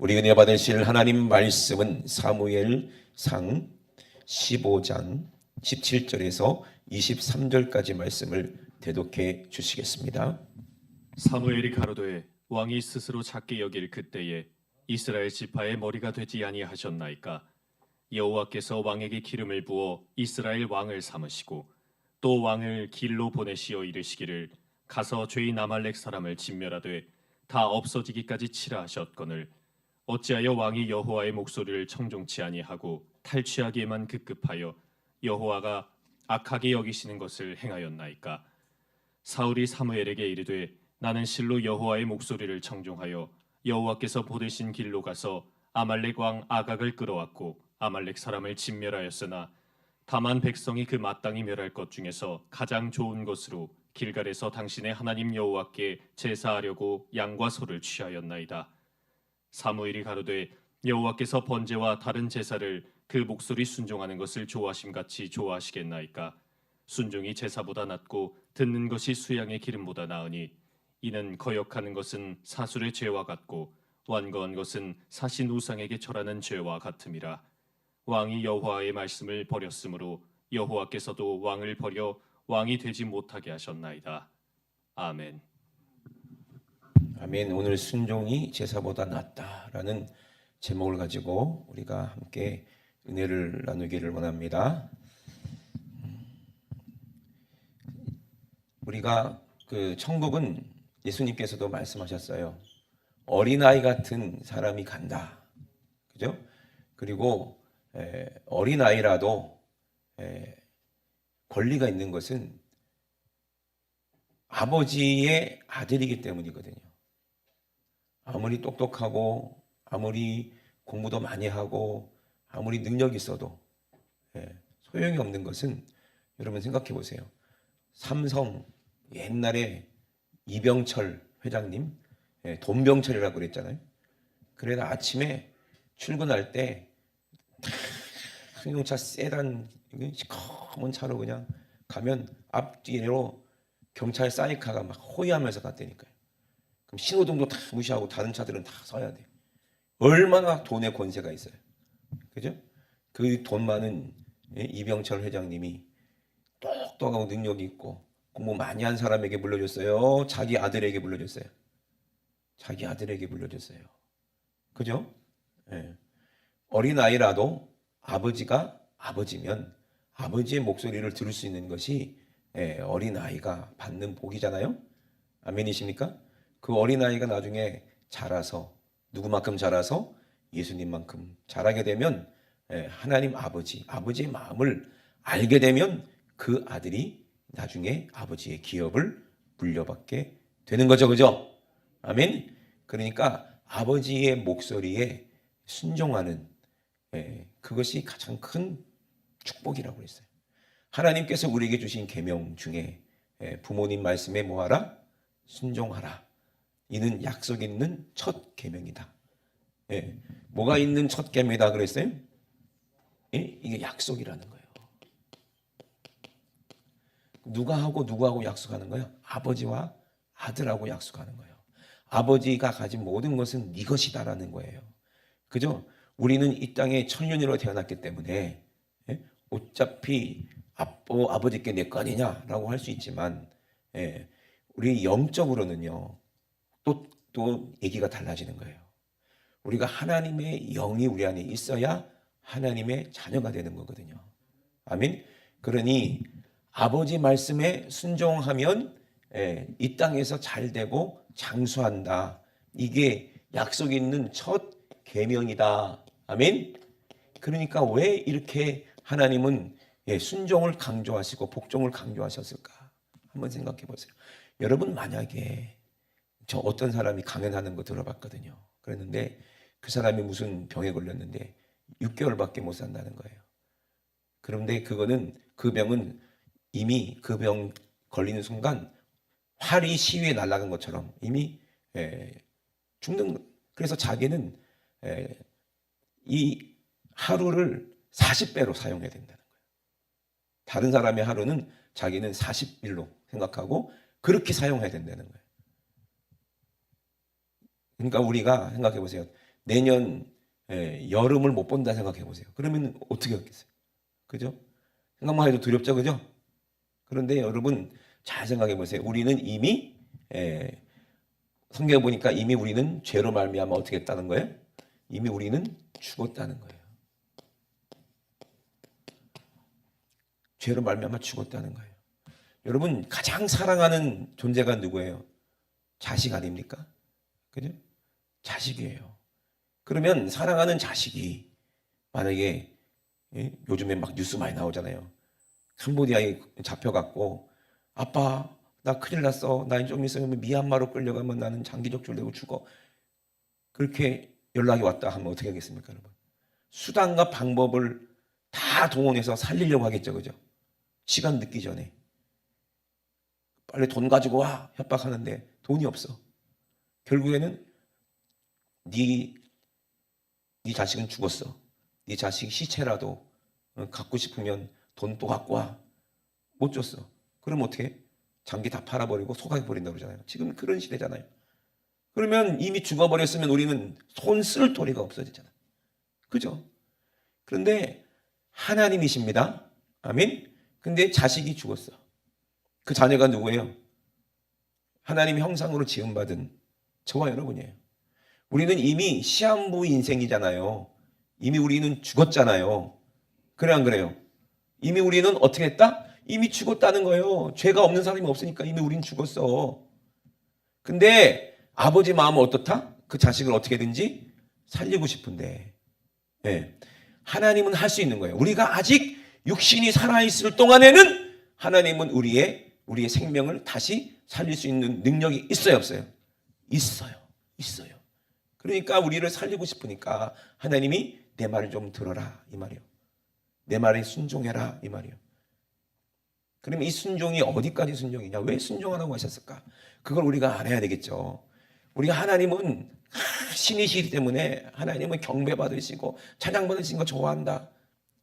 우리 은혜 받으실 하나님 말씀은 사무엘상 15장 17절에서 23절까지 말씀을 대독해 주시겠습니다. 사무엘이 가로되 왕이 스스로 작게 여길 그때에 이스라엘 지파의 머리가 되지 아니하셨나이까. 여호와께서 왕에게 기름을 부어 이스라엘 왕을 삼으시고 또 왕을 길로 보내시어 이르시기를 가서 죄인 아말렉 사람을 진멸하되 다 없어지기까지 치라 하셨거늘 어찌하여 왕이 여호와의 목소리를 청종치 아니하고 탈취하기에만 급급하여 여호와가 악하게 여기시는 것을 행하였나이까. 사울이 사무엘에게 이르되 나는 실로 여호와의 목소리를 청종하여 여호와께서 보내신 길로 가서 아말렉 왕 아각을 끌어왔고 아말렉 사람을 진멸하였으나 다만 백성이 그 마땅히 멸할 것 중에서 가장 좋은 것으로 길갈에서 당신의 하나님 여호와께 제사하려고 양과 소를 취하였나이다. 사무엘이 가로되 여호와께서 번제와 다른 제사를 그 목소리 순종하는 것을 좋아하심같이 좋아하시겠나이까. 순종이 제사보다 낫고 듣는 것이 수양의 기름보다 나으니 이는 거역하는 것은 사술의 죄와 같고 완거한 것은 사신 우상에게 절하는 죄와 같음이라. 왕이 여호와의 말씀을 버렸으므로 여호와께서도 왕을 버려 왕이 되지 못하게 하셨나이다. 아멘. 아멘. 오늘 순종이 제사보다 낫다라는 제목을 가지고 우리가 함께 은혜를 나누기를 원합니다. 우리가 천국은 예수님께서도 말씀하셨어요. 어린아이 같은 사람이 간다. 그죠? 그리고 어린아이라도 권리가 있는 것은 아버지의 아들이기 때문이거든요. 아무리 똑똑하고 아무리 공부도 많이 하고 아무리 능력이 있어도 소용이 없는 것은 여러분 생각해 보세요. 삼성 옛날에 이병철 회장님 돈병철이라고 그랬잖아요. 그래서 아침에 출근할 때 승용차 세단 시커먼 차로 그냥 가면 앞뒤로 경찰 사이카가 막 호위하면서 갔다니까요. 그럼 신호등도 다 무시하고 다른 차들은 다 서야 돼요. 얼마나 돈의 권세가 있어요. 그죠? 그 돈 많은 이병철 회장님이 똑똑하고 능력이 있고 공부 많이 한 사람에게 물려줬어요? 자기 아들에게 물려줬어요? 자기 아들에게 물려줬어요. 그죠? 어린아이라도 아버지가 아버지면 아버지의 목소리를 들을 수 있는 것이 어린아이가 받는 복이잖아요. 아멘이십니까? 그 어린아이가 나중에 자라서 누구만큼 자라서 예수님만큼 자라게 되면 하나님 아버지의 마음을 알게 되면 그 아들이 나중에 아버지의 기업을 물려받게 되는 거죠. 그죠? 아멘. 그러니까 아버지의 목소리에 순종하는 그것이 가장 큰 축복이라고 했어요. 하나님께서 우리에게 주신 계명 중에 부모님 말씀에 뭐하라? 순종하라. 이는 약속 있는 첫 계명이다. 뭐가 있는 첫 계명이다 그랬어요? 이게 약속이라는 거예요. 누구하고 약속하는 거예요? 아버지와 아들하고 약속하는 거예요. 아버지가 가진 모든 것은 네 것이다라는 거예요. 그죠? 우리는 이 땅에 천년으로 태어났기 때문에 어차피 아버지께 내 거 아니냐라고 할 수 있지만 우리 영적으로는요 또 얘기가 달라지는 거예요. 우리가 하나님의 영이 우리 안에 있어야 하나님의 자녀가 되는 거거든요. 아멘. 그러니 아버지 말씀에 순종하면 이 땅에서 잘 되고 장수한다. 이게 약속 있는 첫 계명이다. 아멘. 그러니까 왜 이렇게 하나님은 순종을 강조하시고 복종을 강조하셨을까? 한번 생각해 보세요. 여러분 만약에 저 어떤 사람이 강연하는 거 들어봤거든요. 그랬는데 그 사람이 무슨 병에 걸렸는데 6개월밖에 못 산다는 거예요. 그런데 그 병은 이미 그 병 걸리는 순간 활이 시위에 날아간 것처럼 이미 죽는. 그래서 자기는 이 하루를 40배로 사용해야 된다는 거예요. 다른 사람의 하루는 자기는 40일로 생각하고 그렇게 사용해야 된다는 거예요. 그러니까 우리가 생각해 보세요. 내년 여름을 못 본다 생각해 보세요. 그러면 어떻게 하겠어요? 그죠? 생각만 해도 두렵죠, 그죠? 그런데 여러분 잘 생각해 보세요. 우리는 이미 성경에 보니까 이미 우리는 죄로 말미암아 어떻게 했다는 거예요? 이미 우리는 죽었다는 거예요. 죄로 말미암아 죽었다는 거예요. 여러분 가장 사랑하는 존재가 누구예요? 자식 아닙니까? 그죠? 자식이에요. 그러면 사랑하는 자식이 만약에 요즘에 막 뉴스 많이 나오잖아요. 캄보디아에 잡혀갖고 아빠 나 큰일 났어. 나 좀 있으면 미얀마로 끌려가면 나는 장기적 졸내고 죽어. 그렇게 연락이 왔다 하면 어떻게 하겠습니까, 여러분? 수단과 방법을 다 동원해서 살리려고 하겠죠, 그죠? 시간 늦기 전에 빨리 돈 가지고 와 협박하는데 돈이 없어. 결국에는 네 자식은 죽었어. 네 자식 시체라도 갖고 싶으면 돈 또 갖고 와. 못 줬어. 그럼 어떻게? 장기 다 팔아버리고 소각해 버린다고 그러잖아요. 지금 그런 시대잖아요. 그러면 이미 죽어버렸으면 우리는 손 쓸 도리가 없어지잖아요. 그죠? 그런데 하나님이십니다. 아멘. 근데 자식이 죽었어. 그 자녀가 누구예요? 하나님의 형상으로 지음받은 저와 여러분이에요. 우리는 이미 시한부 인생이잖아요. 이미 우리는 죽었잖아요. 그래 안 그래요? 이미 우리는 어떻게 했다? 이미 죽었다는 거예요. 죄가 없는 사람이 없으니까 이미 우린 죽었어. 근데 아버지 마음은 어떻다? 그 자식을 어떻게든지 살리고 싶은데 하나님은 할 수 있는 거예요. 우리가 아직 육신이 살아있을 동안에는 하나님은 우리의 생명을 다시 살릴 수 있는 능력이 있어요, 없어요? 있어요. 그러니까 우리를 살리고 싶으니까 하나님이 내 말을 좀 들어라 이 말이요. 내 말에 순종해라 이 말이요. 그러면 이 순종이 어디까지 순종이냐? 왜 순종하라고 하셨을까? 그걸 우리가 알아야 되겠죠. 우리가 하나님은 신이시기 때문에 하나님은 경배받으시고 찬양받으시는 거 좋아한다.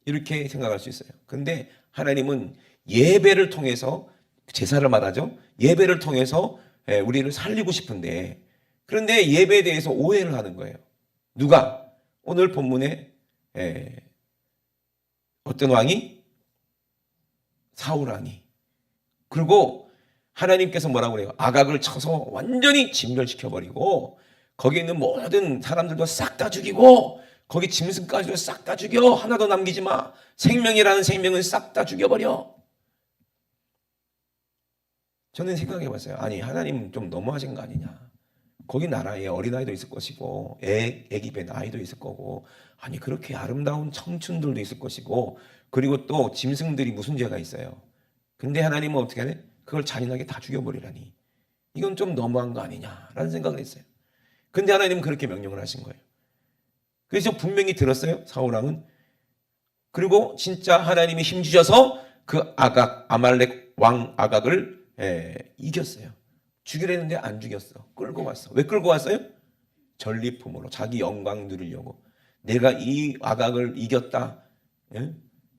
이렇게 생각할 수 있어요. 근데 하나님은 예배를 통해서 제사를 말하죠. 예배를 통해서 우리를 살리고 싶은데 그런데 예배에 대해서 오해를 하는 거예요. 누가? 오늘 본문에 어떤 왕이? 사울 왕이. 그리고 하나님께서 뭐라고 그래요? 아각을 쳐서 완전히 진멸시켜버리고 거기 있는 모든 사람들도 싹 다 죽이고 거기 짐승까지도 싹 다 죽여. 하나도 남기지 마. 생명이라는 생명은 싹 다 죽여버려. 저는 생각해 봤어요. 아니 하나님 좀 너무하신 거 아니냐. 거기 나라에 어린아이도 있을 것이고 애기 배 아이도 있을 거고 아니 그렇게 아름다운 청춘들도 있을 것이고 그리고 또 짐승들이 무슨 죄가 있어요. 근데 하나님은 어떻게 하냐? 그걸 잔인하게 다 죽여버리라니. 이건 좀 너무한 거 아니냐라는 생각을 했어요. 근데 하나님은 그렇게 명령을 하신 거예요. 그래서 분명히 들었어요. 사울왕은. 그리고 진짜 하나님이 힘주셔서 그 아말렉 왕 아각을 이겼어요. 죽이려는데 안 죽였어. 끌고 왔어. 왜 끌고 왔어요? 전리품으로 자기 영광 누리려고. 내가 이 아각을 이겼다.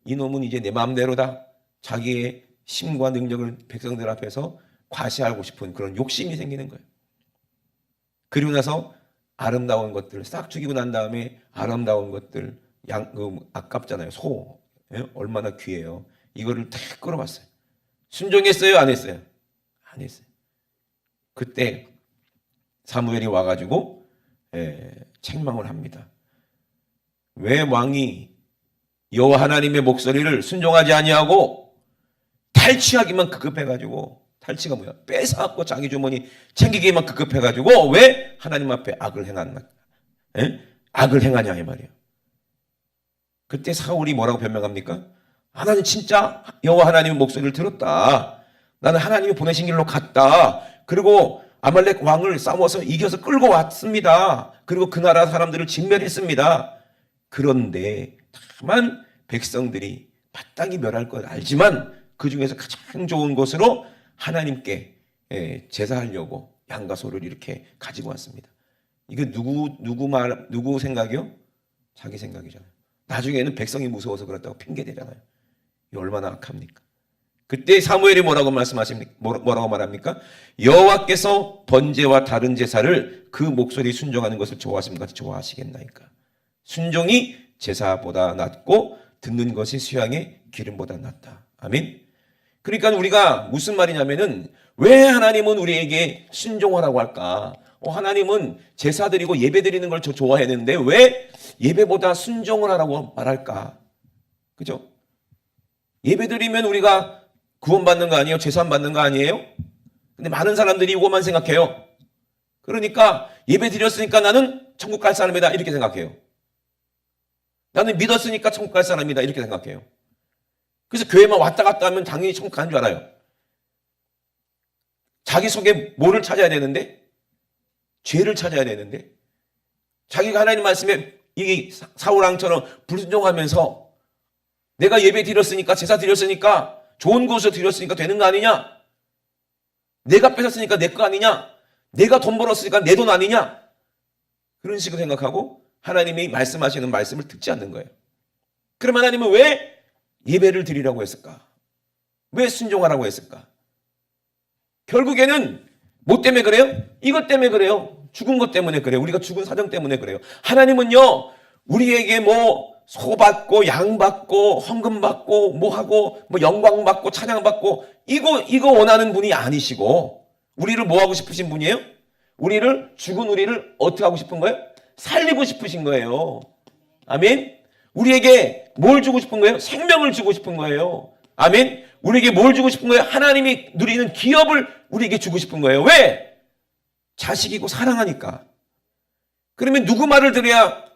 이놈은 이제 내 마음대로다. 자기의 힘과 능력을 백성들 앞에서 과시하고 싶은 그런 욕심이 생기는 거예요. 그리고 나서 아름다운 것들 싹 죽이고 난 다음에 아름다운 것들 아깝잖아요. 소 얼마나 귀해요. 이거를 다 끌어왔어요. 순종했어요? 안 했어요? 안 했어요. 그때 사무엘이 와가지고 책망을 합니다. 왜 왕이 여호와 하나님의 목소리를 순종하지 아니하고 탈취하기만 급급해가지고 탈취가 뭐야? 뺏어갖고 자기 주머니 챙기기만 급급해가지고 왜 하나님 앞에 악을 행하냐 이 말이에요. 그때 사울이 뭐라고 변명합니까? 나는 진짜 여호와 하나님의 목소리를 들었다. 나는 하나님이 보내신 길로 갔다. 그리고 아말렉 왕을 싸워서 이겨서 끌고 왔습니다. 그리고 그 나라 사람들을 진멸했습니다. 그런데 다만 백성들이 마땅히 멸할 걸 알지만 그 중에서 가장 좋은 것으로 하나님께 제사하려고 양과 소를 이렇게 가지고 왔습니다. 이게 누구 생각이요? 자기 생각이잖아요. 나중에는 백성이 무서워서 그렇다고 핑계 대잖아요. 이 얼마나 악합니까? 그때 사무엘이 뭐라고 말합니까? 여호와께서 번제와 다른 제사를 그 목소리 순종하는 것을 좋아하시는 것을 좋아하시겠나이까. 순종이 제사보다 낫고 듣는 것이 수양의 기름보다 낫다. 아멘. 그러니까 우리가 무슨 말이냐면은 왜 하나님은 우리에게 순종하라고 할까? 하나님은 제사 드리고 예배 드리는 걸 좋아했는데 왜 예배보다 순종을 하라고 말할까? 그죠? 예배 드리면 우리가 구원받는 거 아니에요? 재산 받는 거 아니에요? 근데 많은 사람들이 이것만 생각해요. 그러니까 예배 드렸으니까 나는 천국 갈 사람이다 이렇게 생각해요. 나는 믿었으니까 천국 갈 사람이다 이렇게 생각해요. 그래서 교회만 왔다 갔다 하면 당연히 천국 가는 줄 알아요. 자기 속에 뭐를 찾아야 되는데? 죄를 찾아야 되는데 자기가 하나님 말씀에 이 사울왕처럼 불순종하면서 내가 예배 드렸으니까 제사 드렸으니까 좋은 곳을 드렸으니까 되는 거 아니냐? 내가 뺏었으니까 내 거 아니냐? 내가 돈 벌었으니까 내 돈 아니냐? 그런 식으로 생각하고 하나님이 말씀하시는 말씀을 듣지 않는 거예요. 그럼 하나님은 왜 예배를 드리라고 했을까? 왜 순종하라고 했을까? 결국에는 뭐 때문에 그래요? 이것 때문에 그래요. 죽은 것 때문에 그래요. 우리가 죽은 사정 때문에 그래요. 하나님은요, 우리에게 뭐 소 받고 양 받고 헌금 받고 뭐 하고 뭐 영광 받고 찬양 받고 이거 원하는 분이 아니시고 우리를 뭐 하고 싶으신 분이에요? 죽은 우리를 어떻게 하고 싶은 거예요? 살리고 싶으신 거예요. 아멘. 우리에게 뭘 주고 싶은 거예요? 생명을 주고 싶은 거예요. 아멘. 우리에게 뭘 주고 싶은 거예요? 하나님이 누리는 기업을 우리에게 주고 싶은 거예요. 왜? 자식이고 사랑하니까. 그러면 누구 말을 들어야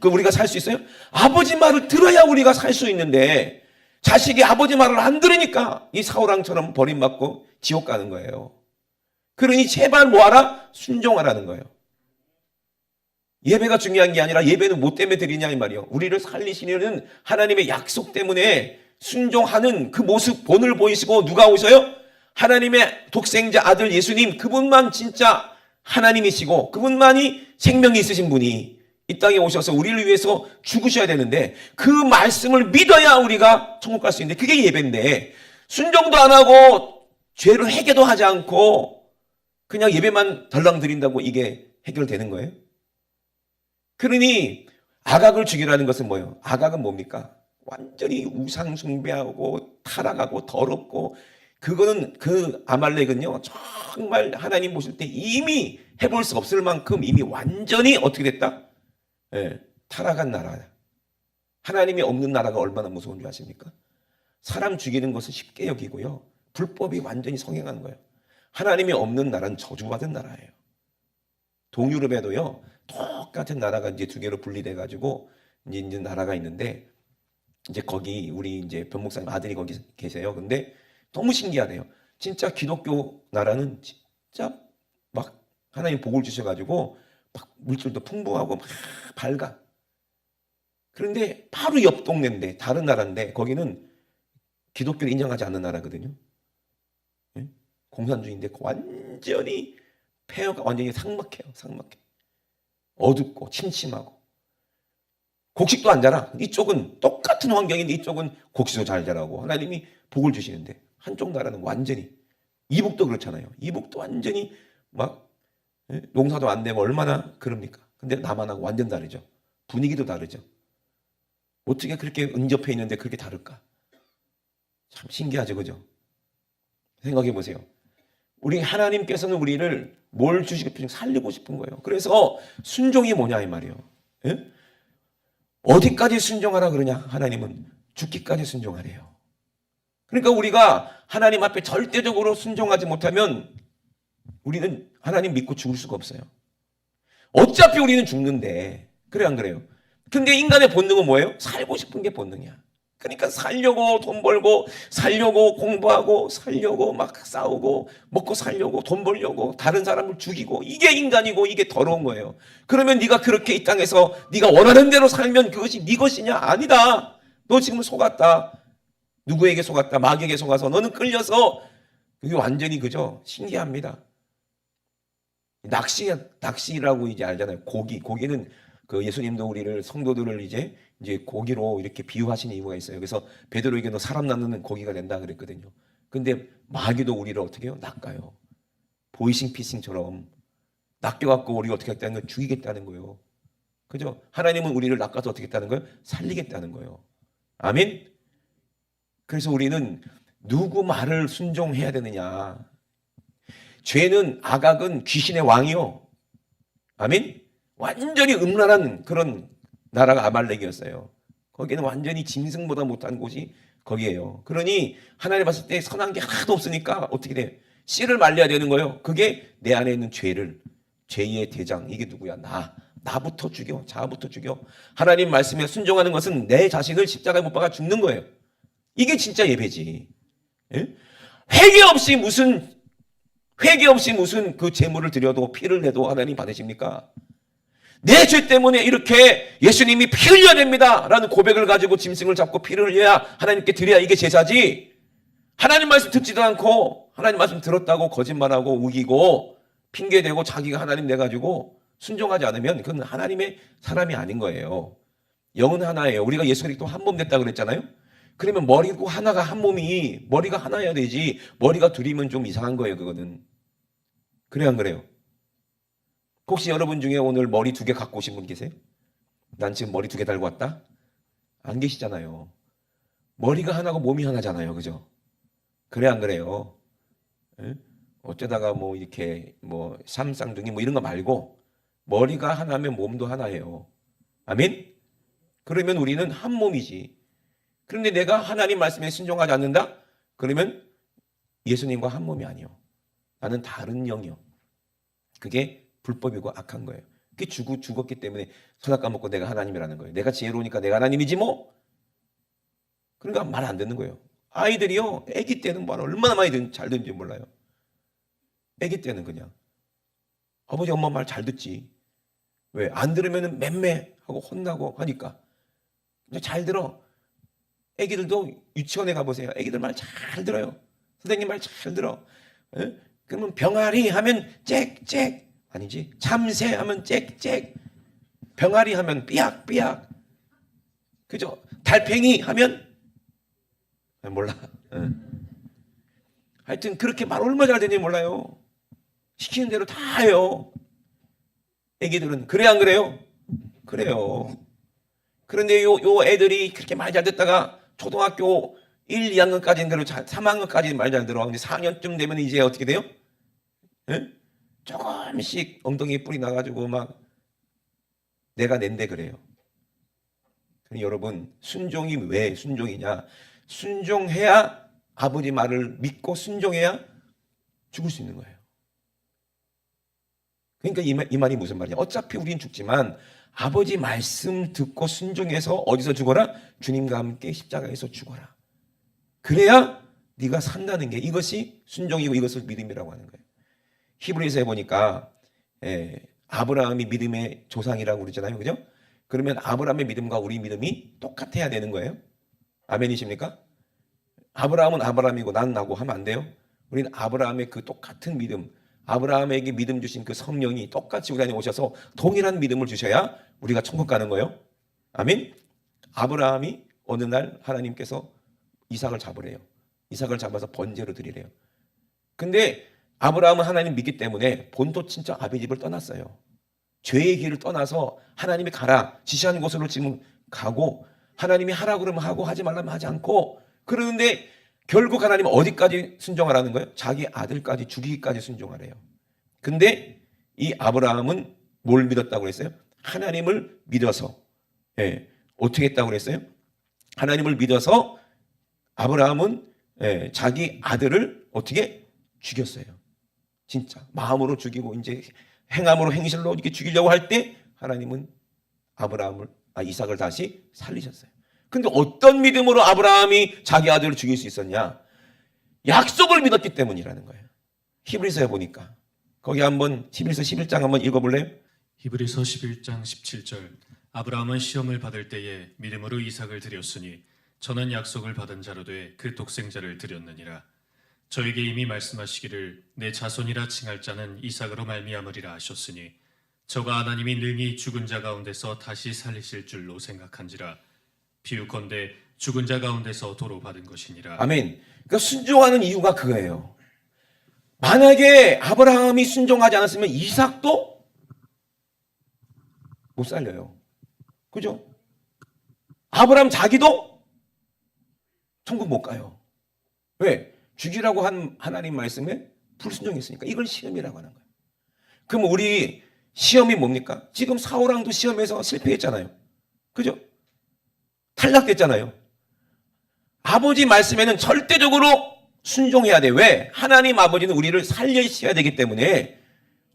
우리가 살 수 있어요? 아버지 말을 들어야 우리가 살 수 있는데 자식이 아버지 말을 안 들으니까 이 사울왕처럼 버림받고 지옥 가는 거예요. 그러니 제발 뭐하라? 순종하라는 거예요. 예배가 중요한 게 아니라 예배는 뭐 때문에 드리냐 이 말이에요. 우리를 살리시려는 하나님의 약속 때문에 순종하는 그 모습 본을 보이시고 누가 오셔요? 하나님의 독생자 아들 예수님, 그분만 진짜 하나님이시고 그분만이 생명이 있으신 분이 이 땅에 오셔서 우리를 위해서 죽으셔야 되는데 그 말씀을 믿어야 우리가 천국 갈 수 있는데 그게 예배인데 순종도 안 하고 죄를 회개도 하지 않고 그냥 예배만 덜랑 드린다고 이게 해결되는 거예요? 그러니 아각을 죽이라는 것은 뭐예요? 아각은 뭡니까? 완전히 우상 숭배하고 타락하고 더럽고 그거는 그 아말렉은요 정말 하나님 보실 때 이미 해볼 수 없을 만큼 이미 완전히 어떻게 됐다? 타락한 나라야. 하나님이 없는 나라가 얼마나 무서운 줄 아십니까? 사람 죽이는 것은 쉽게 여기고요. 불법이 완전히 성행하는 거예요. 하나님이 없는 나라는 저주받은 나라예요. 동유럽에도요. 똑같은 나라가 이제 두 개로 분리돼 가지고 이제 나라가 있는데 이제 거기 우리 이제 변목사님 아들이 거기 계세요. 근데 너무 신기하네요. 진짜 기독교 나라는 진짜 막 하나님 복을 주셔 가지고 막 물질도 풍부하고 막 밝아. 그런데 바로 옆 동네인데 다른 나라인데 거기는 기독교를 인정하지 않는 나라거든요. 예? 공산주의인데 완전히 폐허가 완전히 삭막해요. 삭막해. 어둡고 침침하고 곡식도 안 자라. 이쪽은 똑같은 환경인데 이쪽은 곡식도 잘 자라고 하나님이 복을 주시는데 한쪽 나라는 완전히 이북도 그렇잖아요. 이북도 완전히 막 농사도 안 되고 얼마나 그럽니까? 근데 남한하고 완전 다르죠. 분위기도 다르죠. 어떻게 그렇게 근접해 있는데 그렇게 다를까? 참 신기하죠, 그죠? 생각해 보세요. 우리 하나님께서는 우리를 뭘 주시고 싶으신 살리고 싶은 거예요. 그래서 순종이 뭐냐 이 말이에요. 예? 어디까지 순종하라 그러냐? 하나님은 죽기까지 순종하래요. 그러니까 우리가 하나님 앞에 절대적으로 순종하지 못하면 우리는 하나님 믿고 죽을 수가 없어요. 어차피 우리는 죽는데 그래 안 그래요? 근데 인간의 본능은 뭐예요? 살고 싶은 게 본능이야. 그러니까 살려고 돈 벌고 살려고 공부하고 살려고 막 싸우고 먹고 살려고 돈 벌려고 다른 사람을 죽이고 이게 인간이고 이게 더러운 거예요. 그러면 네가 그렇게 이 땅에서 네가 원하는 대로 살면 그것이 네 것이냐? 아니다. 너 지금 속았다. 누구에게 속았다? 마귀에게 속아서 너는 끌려서 그게 완전히 그죠? 신기합니다. 낚시라고 이제 알잖아요. 고기는 그 예수님도 우리를 성도들을 이제 고기로 이렇게 비유하신 이유가 있어요. 그래서 베드로에게 너 사람 낳는 고기가 된다 그랬거든요. 근데 마귀도 우리를 어떻게 해요? 낚아요. 보이싱 피싱처럼 낚여갖고 우리가 어떻게 했다는 걸 죽이겠다는 거예요. 그죠? 하나님은 우리를 낚아서 어떻게 했다는 거예요? 살리겠다는 거예요. 아멘? 그래서 우리는 누구 말을 순종해야 되느냐? 죄는 아각은 귀신의 왕이요. 아멘? 완전히 음란한 그런 나라가 아말렉이었어요. 거기는 완전히 짐승보다 못한 곳이 거기에요. 그러니 하나님 봤을 때 선한 게 하나도 없으니까 어떻게 돼? 씨를 말려야 되는 거예요. 그게 내 안에 있는 죄의 대장, 이게 누구야? 나부터 죽여. 자부터 죽여. 하나님 말씀에 순종하는 것은 내 자신을 십자가에 못 박아 죽는 거예요. 이게 진짜 예배지. 예? 회개 없이 무슨 그 제물을 드려도 피를 내도 하나님 받으십니까? 내 죄 때문에 이렇게 예수님이 피 흘려야 됩니다 라는 고백을 가지고 짐승을 잡고 피를 흘려야 하나님께 드려야 이게 제사지. 하나님 말씀 듣지도 않고 하나님 말씀 들었다고 거짓말하고 우기고 핑계대고 자기가 하나님 돼가지고 순종하지 않으면 그건 하나님의 사람이 아닌 거예요. 영은 하나예요. 우리가 예수 그리스도 한 몸 됐다 그랬잖아요. 그러면 머리고 하나가 한 몸이 머리가 하나여야 되지 머리가 둘이면 좀 이상한 거예요. 그거는. 그래요 안 그래요? 혹시 여러분 중에 오늘 머리 2개 갖고 오신 분 계세요? 난 지금 머리 2개 달고 왔다? 안 계시잖아요. 머리가 하나고 몸이 하나잖아요. 그죠? 그래 안 그래요? 예? 어쩌다가 뭐 이렇게 뭐 쌈쌍둥이 뭐 이런 거 말고 머리가 하나면 몸도 하나예요. 아멘? 그러면 우리는 한 몸이지. 그런데 내가 하나님 말씀에 순종하지 않는다? 그러면 예수님과 한 몸이 아니요. 나는 다른 영이요. 그게 불법이고 악한 거예요. 그게 죽었기 때문에 선악 까먹고 내가 하나님이라는 거예요. 내가 지혜로우니까 내가 하나님이지 뭐. 그러니까 말 안 듣는 거예요. 아이들이요. 아기 때는 말 얼마나 많이 잘 듣는지 몰라요. 아기 때는 그냥 아버지 엄마 말 잘 듣지. 왜? 안 들으면 맴매하고 혼나고 하니까. 잘 들어. 아기들도 유치원에 가보세요. 아기들 말 잘 들어요. 선생님 말 잘 들어. 에? 그러면 병아리 하면 짹짹. 아니지. 참새 하면 짹짹. 병아리 하면 삐약삐약. 그죠? 달팽이 하면 몰라. 하여튼 그렇게 말 얼마나 잘 되는지 몰라요. 시키는 대로 다 해요. 애기들은. 그래 안 그래요? 그래요. 그런데 요 애들이 그렇게 말 잘 듣다가 초등학교 1, 2학년까지는 그래도 3학년까지는 말 잘 들어. 근데 4학년쯤 되면 이제 어떻게 돼요? 에? 조금씩 엉덩이에 뿌리 나가지고 막 내가 낸데 그래요. 여러분 순종이 왜 순종이냐? 순종해야 아버지 말을 믿고 순종해야 죽을 수 있는 거예요. 그러니까 이 말이 무슨 말이냐? 어차피 우린 죽지만 아버지 말씀 듣고 순종해서 어디서 죽어라? 주님과 함께 십자가에서 죽어라. 그래야 네가 산다는 게 이것이 순종이고 이것을 믿음이라고 하는 거예요. 히브리서에 보니까 아브라함이 믿음의 조상이라고 그러잖아요. 그죠? 그러면 아브라함의 믿음과 우리 믿음이 똑같아야 되는 거예요. 아멘이십니까? 아브라함은 아브라함이고 나는 나고 하면 안 돼요. 우리는 아브라함의 그 똑같은 믿음, 아브라함에게 믿음 주신 그 성령이 똑같이 우리 안에 오셔서 동일한 믿음을 주셔야 우리가 천국 가는 거예요. 아멘. 아브라함이 어느 날 하나님께서 이삭을 잡으래요. 이삭을 잡아서 번제로 드리래요. 근데 아브라함은 하나님 믿기 때문에 본토 친척 아비 집을 떠났어요. 죄의 길을 떠나서 하나님이 가라 지시하는 곳으로 지금 가고 하나님이 하라 그러면 하고 하지 말라면 하지 않고 그러는데 결국 하나님은 어디까지 순종하라는 거예요? 자기 아들까지 죽이기까지 순종하래요. 근데 이 아브라함은 뭘 믿었다고 그랬어요? 하나님을 믿어서 어떻게 했다고 그랬어요? 하나님을 믿어서 아브라함은 자기 아들을 어떻게 죽였어요. 진짜 마음으로 죽이고 이제 행함으로 행실로 이렇게 죽이려고 할 때 하나님은 이삭을 다시 살리셨어요. 근데 어떤 믿음으로 아브라함이 자기 아들을 죽일 수 있었냐? 약속을 믿었기 때문이라는 거예요. 히브리서에 보니까 거기 한번 히브리서 11장 한번 읽어볼래요? 히브리서 11장 17절 아브라함은 시험을 받을 때에 믿음으로 이삭을 드렸으니 저는 약속을 받은 자로 돼 그 독생자를 드렸느니라. 저에게 이미 말씀하시기를 내 자손이라 칭할 자는 이삭으로 말미암으리라 하셨으니 저가 하나님이 능히 죽은 자 가운데서 다시 살리실 줄로 생각한지라. 비유컨대 죽은 자 가운데서 도로 받은 것이니라. 아멘. 그러니까 순종하는 이유가 그거예요. 만약에 아브라함이 순종하지 않았으면 이삭도 못 살려요. 그죠? 아브라함 자기도 천국 못 가요. 왜? 죽이라고 한 하나님 말씀에 불순종했으니까. 이걸 시험이라고 하는 거예요. 그럼 우리 시험이 뭡니까? 지금 사울왕도 시험에서 실패했잖아요. 그죠? 탈락됐잖아요. 아버지 말씀에는 절대적으로 순종해야 돼. 왜? 하나님 아버지는 우리를 살리셔야 되기 때문에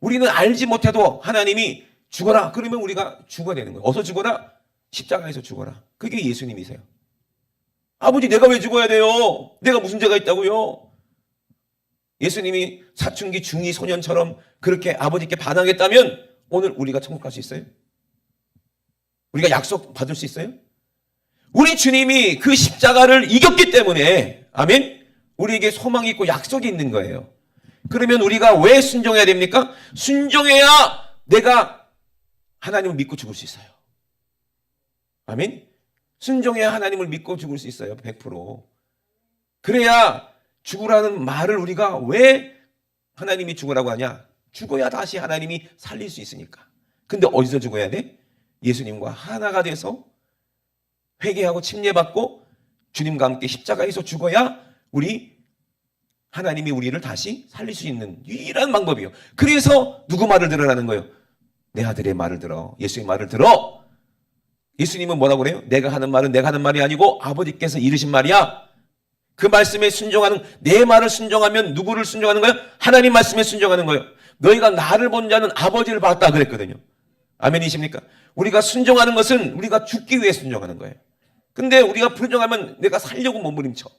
우리는 알지 못해도 하나님이 죽어라. 그러면 우리가 죽어야 되는 거예요. 어서 죽어라. 십자가에서 죽어라. 그게 예수님이세요. 아버지 내가 왜 죽어야 돼요? 내가 무슨 죄가 있다고요? 예수님이 사춘기 중2 소년처럼 그렇게 아버지께 반항했다면 오늘 우리가 천국 갈 수 있어요? 우리가 약속 받을 수 있어요? 우리 주님이 그 십자가를 이겼기 때문에 아멘? 우리에게 소망이 있고 약속이 있는 거예요. 그러면 우리가 왜 순종해야 됩니까? 순종해야 내가 하나님을 믿고 죽을 수 있어요. 아멘? 순종해야 하나님을 믿고 죽을 수 있어요. 100%. 그래야 죽으라는 말을 우리가 왜 하나님이 죽으라고 하냐? 죽어야 다시 하나님이 살릴 수 있으니까. 근데 어디서 죽어야 돼? 예수님과 하나가 돼서 회개하고 침례받고 주님과 함께 십자가에서 죽어야 하나님이 우리를 다시 살릴 수 있는 유일한 방법이에요. 그래서 누구 말을 들으라는 거예요? 내 아들의 말을 들어. 예수의 말을 들어. 예수님은 뭐라고 그래요? 내가 하는 말은 내가 하는 말이 아니고 아버지께서 이르신 말이야. 그 말씀에 순종하는, 내 말을 순종하면 누구를 순종하는 거예요? 하나님 말씀에 순종하는 거예요. 너희가 나를 본 자는 아버지를 봤다 그랬거든요. 아멘이십니까? 우리가 순종하는 것은 우리가 죽기 위해 순종하는 거예요. 근데 우리가 불순종하면 내가 살려고 몸부림쳐.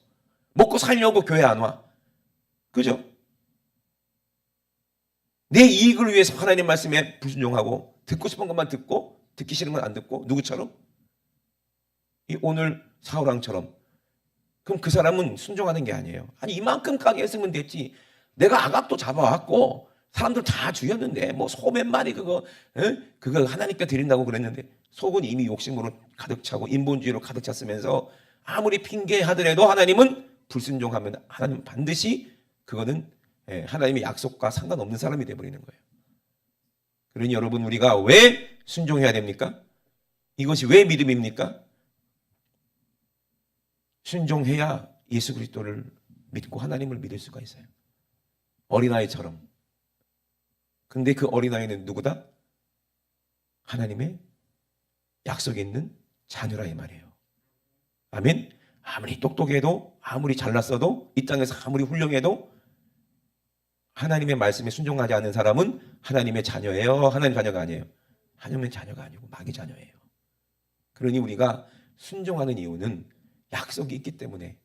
먹고 살려고 교회 안 와. 그죠? 내 이익을 위해서 하나님 말씀에 불순종하고 듣고 싶은 것만 듣고 듣기 싫은 건 안 듣고 누구처럼? 오늘 사울왕처럼. 그럼 그 사람은 순종하는 게 아니에요. 아니 이만큼 가게 했으면 됐지. 내가 아각도 잡아왔고 사람들 다 죽였는데 뭐 소 몇 마리 그거 하나님께 드린다고 그랬는데 속은 이미 욕심으로 가득 차고 인본주의로 가득 찼으면서 아무리 핑계하더라도 하나님은 불순종하면 하나님 반드시 그거는 하나님의 약속과 상관없는 사람이 되어버리는 거예요. 그러니 여러분 우리가 왜 순종해야 됩니까? 이것이 왜 믿음입니까? 순종해야 예수 그리스도를 믿고 하나님을 믿을 수가 있어요. 어린아이처럼. 근데 그 어린아이는 누구다? 하나님의 약속이 있는 자녀라 이 말이에요. 아멘? 아무리 똑똑해도 아무리 잘났어도 이 땅에서 아무리 훌륭해도 하나님의 말씀에 순종하지 않는 사람은 하나님의 자녀예요? 하나님 자녀가 아니에요? 하나님의 자녀가 아니고 마귀 자녀예요. 그러니 우리가 순종하는 이유는 약속이 있기 때문에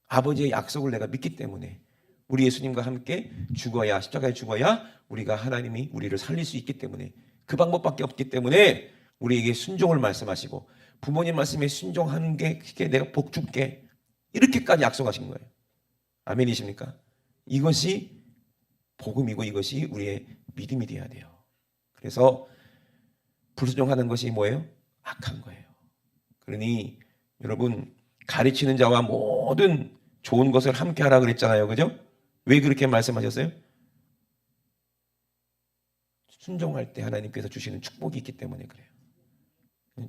아버지의 약속을 내가 믿기 때문에 우리 예수님과 함께 죽어야 십자가에 죽어야 우리가 하나님이 우리를 살릴 수 있기 때문에 그 방법밖에 없기 때문에 우리에게 순종을 말씀하시고 부모님 말씀에 순종하는 게 내가 복 줄게 이렇게까지 약속하신 거예요. 아멘이십니까? 이것이 복음이고 이것이 우리의 믿음이 되어야 돼요. 그래서 불순종하는 것이 뭐예요? 악한 거예요. 그러니 여러분 가르치는 자와 모든 좋은 것을 함께 하라 그랬잖아요. 그죠? 왜 그렇게 말씀하셨어요? 순종할 때 하나님께서 주시는 축복이 있기 때문에 그래요.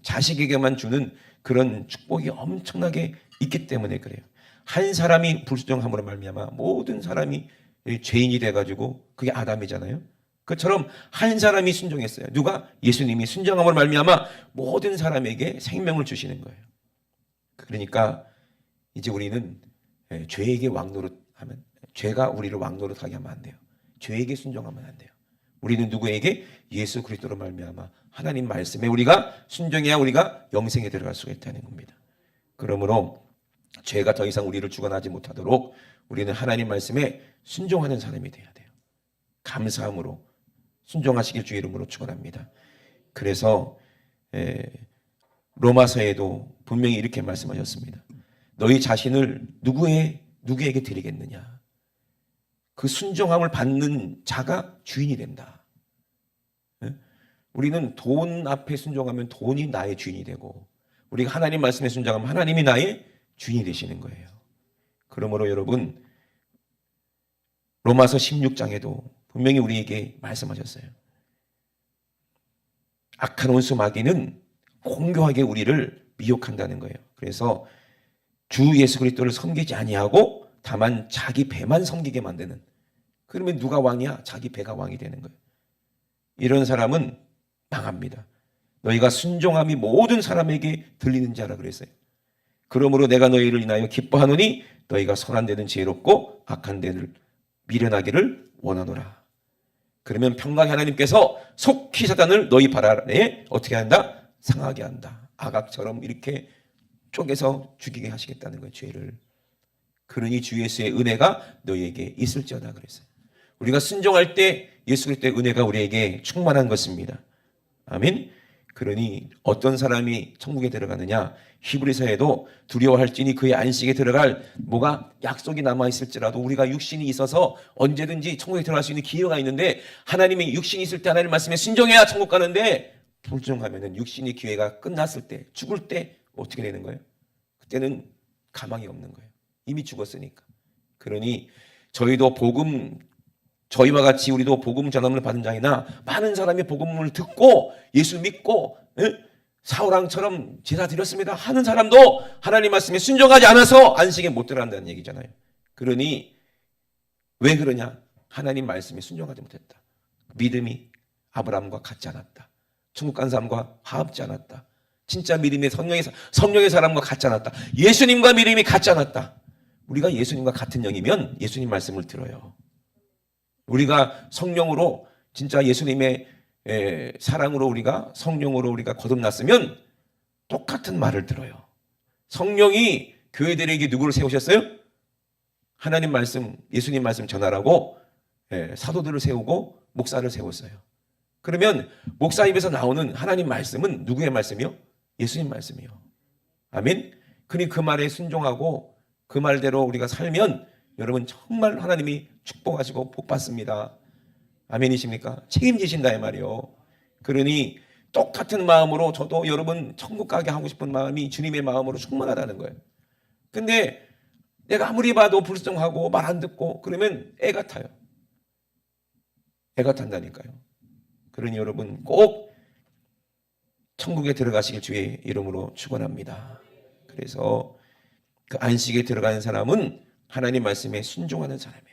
자식에게만 주는 그런 축복이 엄청나게 있기 때문에 그래요. 한 사람이 불순종함으로 말미암아 모든 사람이 죄인이 돼가지고 그게 아담이잖아요. 그처럼 한 사람이 순종했어요. 누가? 예수님이 순종함으로 말미암아 모든 사람에게 생명을 주시는 거예요. 그러니까 이제 우리는 죄에게 왕노릇하면 죄가 우리를 왕노릇하게 하면 안 돼요. 죄에게 순종하면 안 돼요. 우리는 누구에게? 예수 그리스도로 말미암아 하나님 말씀에 우리가 순종해야 우리가 영생에 들어갈 수가 있다는 겁니다. 그러므로 죄가 더 이상 우리를 주관하지 못하도록 우리는 하나님 말씀에 순종하는 사람이 돼야 돼요. 감사함으로 순종하시길 주의 이름으로 축원합니다. 그래서 로마서에도 분명히 이렇게 말씀하셨습니다. 너희 자신을 누구에게 드리겠느냐? 그 순종함을 받는 자가 주인이 된다. 우리는 돈 앞에 순종하면 돈이 나의 주인이 되고, 우리가 하나님 말씀에 순종하면 하나님이 나의 주인이 되시는 거예요. 그러므로 여러분, 로마서 16장에도 분명히 우리에게 말씀하셨어요. 악한 원수 마귀는 공교하게 우리를 미혹한다는 거예요. 그래서 주 예수 그리스도를 섬기지 아니하고 다만 자기 배만 섬기게 만드는, 그러면 누가 왕이야? 자기 배가 왕이 되는 거예요. 이런 사람은 망합니다. 너희가 순종함이 모든 사람에게 들리는 자라 그랬어요. 그러므로 내가 너희를 인하여 기뻐하노니 너희가 선한 데는 지혜롭고 악한 데를 미련하기를 원하노라. 그러면 평강의 하나님께서 속히 사단을 너희 발 아래에 어떻게 한다? 상하게 한다. 아각처럼 이렇게 쪼개서 죽이게 하시겠다는 거예요, 죄를. 그러니 주 예수의 은혜가 너희에게 있을지어다 그랬어요. 우리가 순종할 때 예수 그리스도의 은혜가 우리에게 충만한 것입니다. 아멘. 그러니 어떤 사람이 천국에 들어가느냐? 히브리서에도 두려워할지니 그의 안식에 들어갈 뭐가 약속이 남아있을지라도 우리가 육신이 있어서 언제든지 천국에 들어갈 수 있는 기회가 있는데, 하나님이 육신이 있을 때 하나님 말씀에 순종해야 천국 가는데, 불순종하면은 육신의 기회가 끝났을 때, 죽을 때 어떻게 되는 거예요? 그때는 가망이 없는 거예요. 이미 죽었으니까. 그러니 저희도 저희와 같이 우리도 복음 전함을 받은 자이나 많은 사람이 복음을 듣고 예수 믿고 사울왕처럼 제사 드렸습니다 하는 사람도 하나님 말씀에 순종하지 않아서 안식에 못 들어간다는 얘기잖아요. 그러니 왜 그러냐? 하나님 말씀에 순종하지 못했다. 믿음이 아브라함과 같지 않았다. 천국 간 사람과 화합지 않았다. 진짜 믿음의 성령의 사람과 같지 않았다. 예수님과 믿음이 같지 않았다. 우리가 예수님과 같은 영이면 예수님 말씀을 들어요. 우리가 성령으로 진짜 예수님의 사랑으로 우리가 성령으로 우리가 거듭났으면 똑같은 말을 들어요. 성령이 교회들에게 누구를 세우셨어요? 하나님 말씀, 예수님 말씀 전하라고 사도들을 세우고 목사를 세웠어요. 그러면 목사 입에서 나오는 하나님 말씀은 누구의 말씀이요? 예수님 말씀이요. 아멘. 그니 그 말에 순종하고 그 말대로 우리가 살면 여러분 정말 하나님이 축복하시고 복 받습니다. 아멘이십니까? 책임지신다 이 말이요. 그러니 똑같은 마음으로 저도 여러분 천국 가게 하고 싶은 마음이 주님의 마음으로 충만하다는 거예요. 근데 내가 아무리 봐도 불순종하고 말 안 듣고 그러면 애 같아요. 애 같단다니까요. 그러니 여러분 꼭 천국에 들어가시길 주의 이름으로 축원합니다. 그래서 그 안식에 들어가는 사람은 하나님 말씀에 순종하는 사람이에요.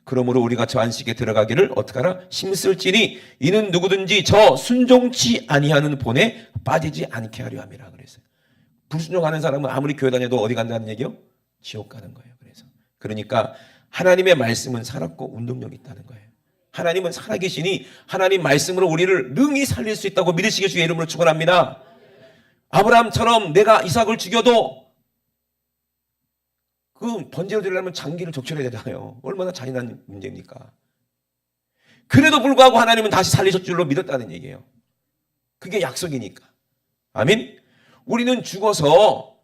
그러므로 우리가 저 안식에 들어가기를 어떻게 하라? 힘쓸지니 이는 누구든지 저 순종치 아니하는 본에 빠지지 않게 하려 함이라 그랬어요. 불순종하는 사람은 아무리 교회 다녀도 어디 간다는 얘기요? 지옥 가는 거예요. 그러니까 하나님의 말씀은 살았고 운동력이 있다는 거예요. 하나님은 살아계시니 하나님 말씀으로 우리를 능히 살릴 수 있다고 믿으시길 주의 이름으로 축원합니다. 아브라함처럼 내가 이삭을 죽여도 그 번제로 드리려면 장기를 적출해야 되잖아요. 얼마나 잔인한 문제입니까? 그래도 불구하고 하나님은 다시 살리실 줄로 믿었다는 얘기예요. 그게 약속이니까. 아멘. 우리는 죽어서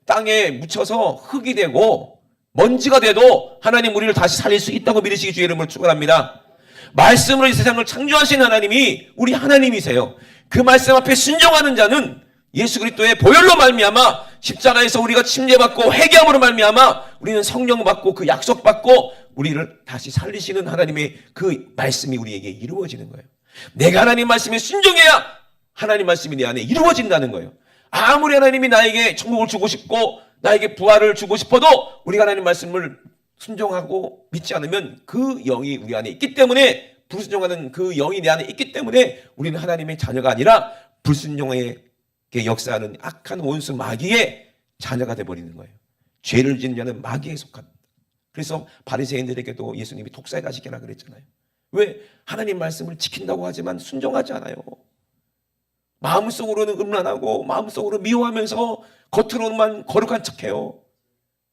땅에 묻혀서 흙이 되고 먼지가 돼도 하나님 우리를 다시 살릴 수 있다고 믿으시기 주의 이름으로 축원합니다. 말씀으로 이 세상을 창조하신 하나님이 우리 하나님이세요. 그 말씀 앞에 순종하는 자는 예수 그리스도의 보혈로 말미암아 십자가에서 우리가 침례받고 회개함으로 말미암아 우리는 성령 받고 그 약속 받고 우리를 다시 살리시는 하나님의 그 말씀이 우리에게 이루어지는 거예요. 내가 하나님 말씀에 순종해야 하나님 말씀이 내 안에 이루어진다는 거예요. 아무리 하나님이 나에게 천국을 주고 싶고 나에게 부활을 주고 싶어도 우리가 하나님 말씀을 순종하고 믿지 않으면 그 영이 우리 안에 있기 때문에, 불순종하는 그 영이 내 안에 있기 때문에 우리는 하나님의 자녀가 아니라 불순종의 역사하는 악한 원수 마귀의 자녀가 되어버리는 거예요. 죄를 짓는 자는 마귀에 속합니다. 그래서 바리새인들에게도 예수님이 독사에 가시게라 그랬잖아요. 왜? 하나님 말씀을 지킨다고 하지만 순종하지 않아요. 마음속으로는 음란하고 마음속으로 미워하면서 겉으로만 거룩한 척해요.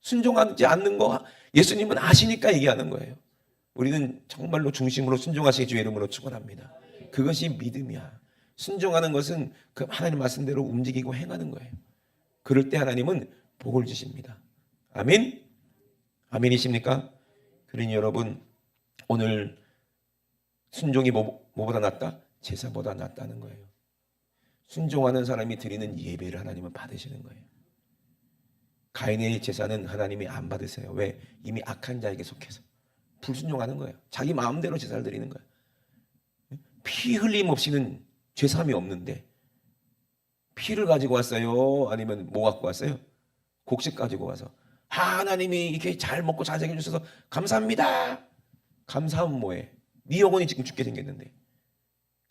순종하지 않는 거 예수님은 아시니까 얘기하는 거예요. 우리는 정말로 중심으로 순종하시기 주의 이름으로 축원합니다. 그것이 믿음이야. 순종하는 것은 그 하나님 말씀대로 움직이고 행하는 거예요. 그럴 때 하나님은 복을 주십니다. 아멘? 아멘이십니까? 그러니 여러분 오늘 순종이 뭐보다 낫다? 제사보다 낫다는 거예요. 순종하는 사람이 드리는 예배를 하나님은 받으시는 거예요. 가인의 제사는 하나님이 안 받으세요. 왜? 이미 악한 자에게 속해서 불순종하는 거예요. 자기 마음대로 제사를 드리는 거예요. 피 흘림 없이는 죄사함이 없는데 피를 가지고 왔어요? 아니면 뭐 갖고 왔어요? 곡식 가지고 와서 하나님이 이렇게 잘 먹고 잘 새겨 주셔서 감사합니다. 감사하면 뭐해? 네 영혼이 지금 죽게 생겼는데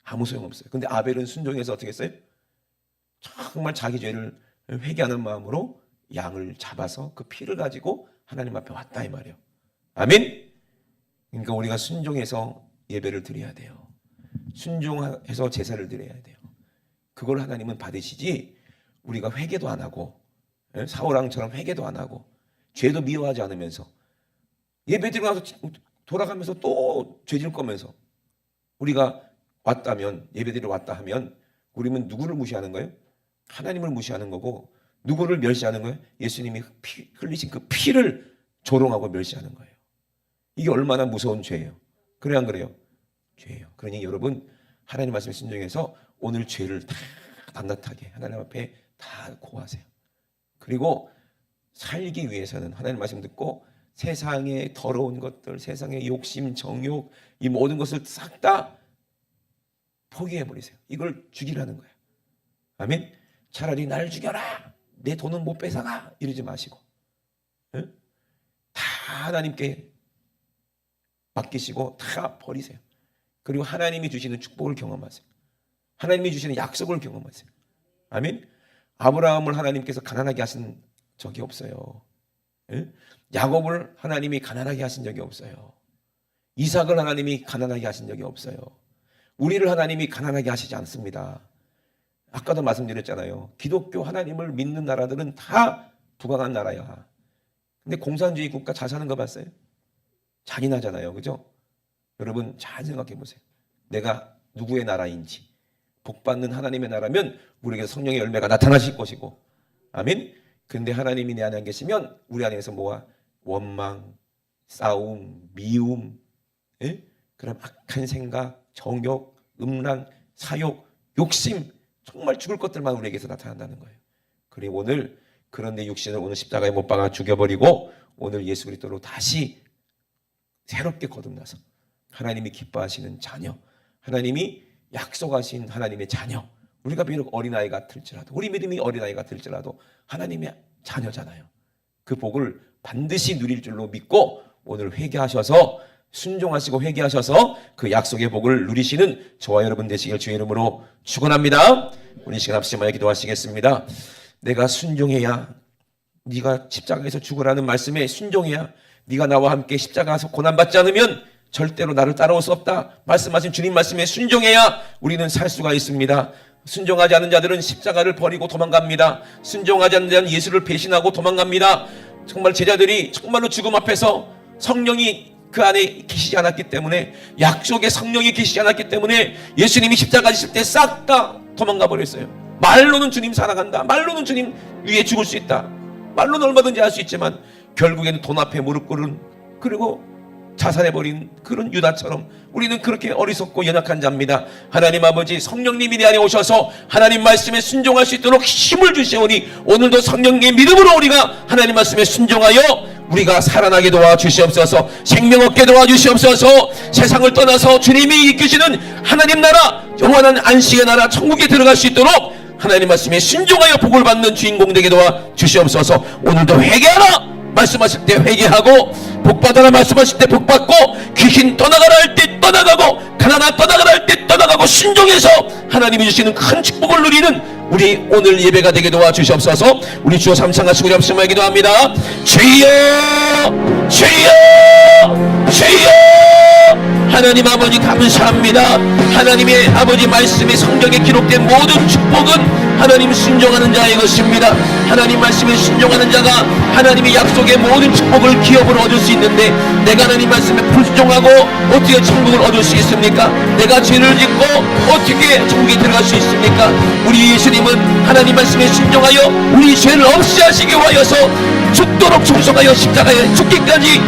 아무 소용없어요. 근데 아벨은 순종해서 어떻게 했어요? 정말 자기 죄를 회개하는 마음으로 양을 잡아서 그 피를 가지고 하나님 앞에 왔다 이 말이에요. 아멘. 그러니까 우리가 순종해서 예배를 드려야 돼요. 순종해서 제사를 드려야 돼요. 그걸 하나님은 받으시지 우리가 회개도 안 하고 사울왕처럼 회개도 안 하고 죄도 미워하지 않으면서 예배 드리고 나서 돌아가면서 또 죄질 거면서 우리가 왔다면 예배 드리러 왔다 하면 우리는 누구를 무시하는 거예요? 하나님을 무시하는 거고 누구를 멸시하는 거예요? 예수님이 흘리신 그 피를 조롱하고 멸시하는 거예요. 이게 얼마나 무서운 죄예요. 그래 안 그래요? 죄예요. 그러니 여러분 하나님 말씀에 순종해서 오늘 죄를 다 낱낱하게 하나님 앞에 다 고하세요. 그리고 살기 위해서는 하나님 말씀 듣고 세상의 더러운 것들, 세상의 욕심, 정욕 이 모든 것을 싹 다 포기해버리세요. 이걸 죽이라는 거예요. 아멘. 차라리 날 죽여라. 내 돈은 못 뺏어가. 이러지 마시고 응? 다 하나님께 맡기시고 다 버리세요. 그리고 하나님이 주시는 축복을 경험하세요. 하나님이 주시는 약속을 경험하세요. 아멘. 아브라함을 하나님께서 가난하게 하신 적이 없어요. 응? 야곱을 하나님이 가난하게 하신 적이 없어요. 이삭을 하나님이 가난하게 하신 적이 없어요. 우리를 하나님이 가난하게 하시지 않습니다. 아까도 말씀드렸잖아요. 기독교 하나님을 믿는 나라들은 다 부강한 나라야. 근데 공산주의 국가 잘 사는 거 봤어요? 잔인하잖아요. 그죠? 여러분 잘 생각해 보세요. 내가 누구의 나라인지 복받는 하나님의 나라면 우리에게 성령의 열매가 나타나실 것이고 아멘. 근데 하나님이 내 안에 안 계시면 우리 안에서 뭐가 원망, 싸움, 미움, 그런 악한 생각, 정욕, 음란, 사욕, 욕심 정말 죽을 것들만 우리에게서 나타난다는 거예요. 그리고 오늘 그런 내 육신을 오늘 십자가에 못 박아 죽여버리고 오늘 예수 그리스도로 다시 새롭게 거듭나서 하나님이 기뻐하시는 자녀, 하나님이 약속하신 하나님의 자녀, 우리가 비록 어린아이 같을지라도 우리 믿음이 어린아이 같을지라도 하나님의 자녀잖아요. 그 복을 반드시 누릴 줄로 믿고 오늘 회개하셔서 순종하시고 회개하셔서 그 약속의 복을 누리시는 저와 여러분 되시길 주의 이름으로 축원합니다. 우리 시간 앞서 마여 기도하시겠습니다. 내가 순종해야 네가 십자가에서 죽으라는 말씀에 순종해야 네가 나와 함께 십자가에서 고난받지 않으면 절대로 나를 따라올 수 없다. 말씀하신 주님 말씀에 순종해야 우리는 살 수가 있습니다. 순종하지 않는 자들은 십자가를 버리고 도망갑니다. 순종하지 않는 자는 예수를 배신하고 도망갑니다. 정말 제자들이 정말로 죽음 앞에서 성령이 그 안에 계시지 않았기 때문에 약속의 성령이 계시지 않았기 때문에 예수님이 십자가 지실 때 싹 다 도망가 버렸어요. 말로는 주님 사랑한다. 말로는 주님 위에 죽을 수 있다. 말로는 얼마든지 할 수 있지만 결국에는 돈 앞에 무릎 꿇은 그리고 자살해버린 그런 유다처럼 우리는 그렇게 어리석고 연약한 자입니다. 하나님 아버지 성령님이 내 안에 오셔서 하나님 말씀에 순종할 수 있도록 힘을 주시오니 오늘도 성령의 믿음으로 우리가 하나님 말씀에 순종하여 우리가 살아나게 도와주시옵소서. 생명 얻게 도와주시옵소서. 세상을 떠나서 주님이 이끄시는 하나님 나라 영원한 안식의 나라 천국에 들어갈 수 있도록 하나님 말씀에 순종하여 복을 받는 주인공 되게 도와주시옵소서. 오늘도 회개하라 말씀하실 때 회개하고 복받아라 말씀하실 때 복받고 귀신 떠나가라 할 때 떠나가고 가난아 떠나가라 할 때 떠나가고 순종해서 하나님이 주시는 큰 축복을 누리는 우리 오늘 예배가 되게 도와주시옵소서. 우리 주여 삼창하시고 우리 앞서만 기도합니다. 주여 주여 주여 하나님 아버지 감사합니다. 하나님의 아버지 말씀에 성경에 기록된 모든 축복은 하나님 순종하는 자의 것입니다. 하나님 말씀에 순종하는 자가 하나님의 약속의 모든 축복을 기업으로 얻을 수 있는데 내가 하나님 말씀에 불순종하고 어떻게 천국을 얻을 수 있습니까? 내가 죄를 짓고 어떻게 천국에 들어갈 수 있습니까? 우리 예수님은 하나님 말씀에 순종하여 우리 죄를 없이 하시기 위하여서 죽도록 충성하여 십자가에 죽기까지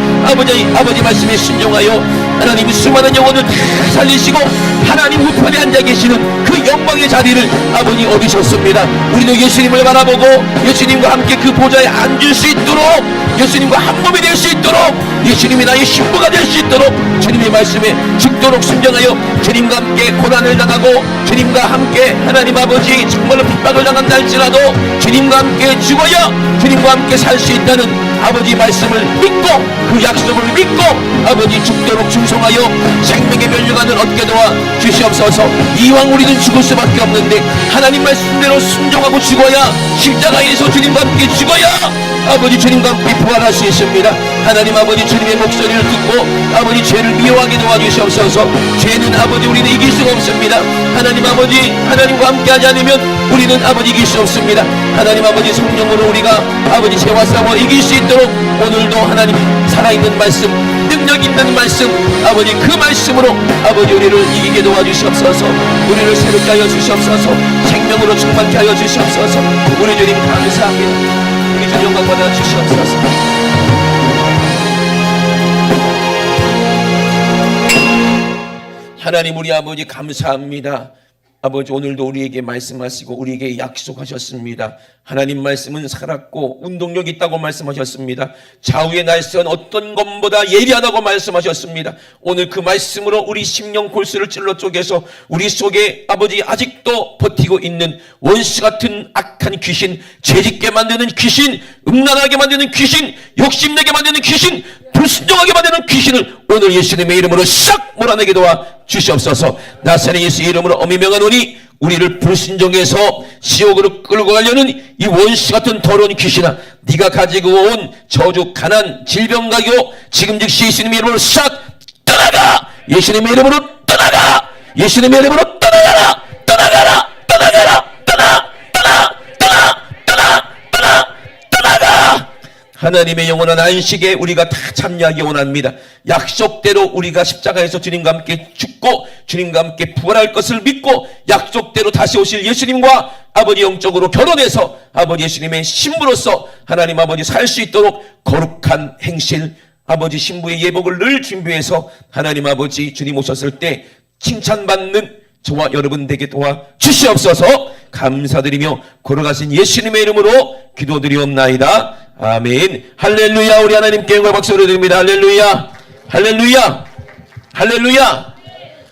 아버지 말씀에 순종하여 하나님 숨을 수많은 영혼을 다 살리시고 하나님 우편에 앉아 계시는 그 영광의 자리를 아버지 얻으셨습니다. 우리도 예수님을 바라보고 예수님과 함께 그 보좌에 앉을 수 있도록, 예수님과 한 몸이 될 수 있도록, 예수님이 나의 신부가 될 수 있도록 주님의 말씀에 죽도록 순종하여 주님과 함께 고난을 당하고 주님과 함께 하나님 아버지 정말로 핍박을 당한다 할지라도 주님과 함께 죽어야 주님과 함께 살 수 있다는 아버지 말씀을 믿고 그 약속을 믿고 아버지 죽도록 충성하여 생명의 면류관을 얻게 도와 주시옵소서. 이왕 우리는 죽을 수밖에 없는데 하나님 말씀대로 순종하고 죽어야, 십자가에서 주님과 함께 죽어야 아버지 주님과 함께 부활할 수 있습니다. 하나님 아버지 주님의 목소리를 듣고 아버지 죄를 미워하게 도와주시옵소서. 죄는 아버지 우리는 이길 수가 없습니다. 하나님 아버지 하나님과 함께 하지 않으면 우리는 아버지 이길 수 없습니다. 하나님 아버지 성령으로 우리가 아버지 죄와 싸워 이길 수 있도록 오늘도 하나님 살아있는 말씀, 능력 있는 말씀, 아버지 그 말씀으로 아버지 우리를 이기게 도와주시옵소서. 우리를 새롭게 하여 주시옵소서. 생명으로 충만케 하여 주시옵소서. 우리 주님 감사합니다. 우리 주 영광 받아 주시옵소서. 하나님 우리 아버지 감사합니다. 아버지 오늘도 우리에게 말씀하시고 우리에게 약속하셨습니다. 하나님 말씀은 살았고 운동력 있다고 말씀하셨습니다. 좌우의 날선 어떤 것보다 예리하다고 말씀하셨습니다. 오늘 그 말씀으로 우리 심령 골수를 찔러 쪼개서 우리 속에 아버지 아직도 버티고 있는 원수 같은 악한 귀신, 죄짓게 만드는 귀신, 음란하게 만드는 귀신, 욕심내게 만드는 귀신, 불순종하게 만드는 귀신을 오늘 예수님의 이름으로 싹 몰아내게 도와 주시옵소서. 나사렛 예수 이름으로 어미 명하노니 우리를 불순종해서 지옥으로 끌고 가려는 이 원수 같은 더러운 귀신아, 네가 가지고 온 저주, 가난, 질병, 가교 지금 즉시 예수님의 이름으로 싹 떠나가! 예수님의 이름으로 떠나가! 예수님의 이름으로 떠나가라! 떠나가라! 떠나가라! 하나님의 영원한 안식에 우리가 다 참여하기 원합니다. 약속대로 우리가 십자가에서 주님과 함께 죽고 주님과 함께 부활할 것을 믿고 약속대로 다시 오실 예수님과 아버지 영적으로 결혼해서 아버지 예수님의 신부로서 하나님 아버지 살 수 있도록 거룩한 행실, 아버지 신부의 예복을 늘 준비해서 하나님 아버지 주님 오셨을 때 칭찬받는 저와 여러분 되게 도와 주시옵소서. 감사드리며 걸어가신 예수님의 이름으로 기도드리옵나이다. 아멘. 할렐루야. 우리 하나님께 영광 박수를 드립니다. 할렐루야. 할렐루야. 할렐루야.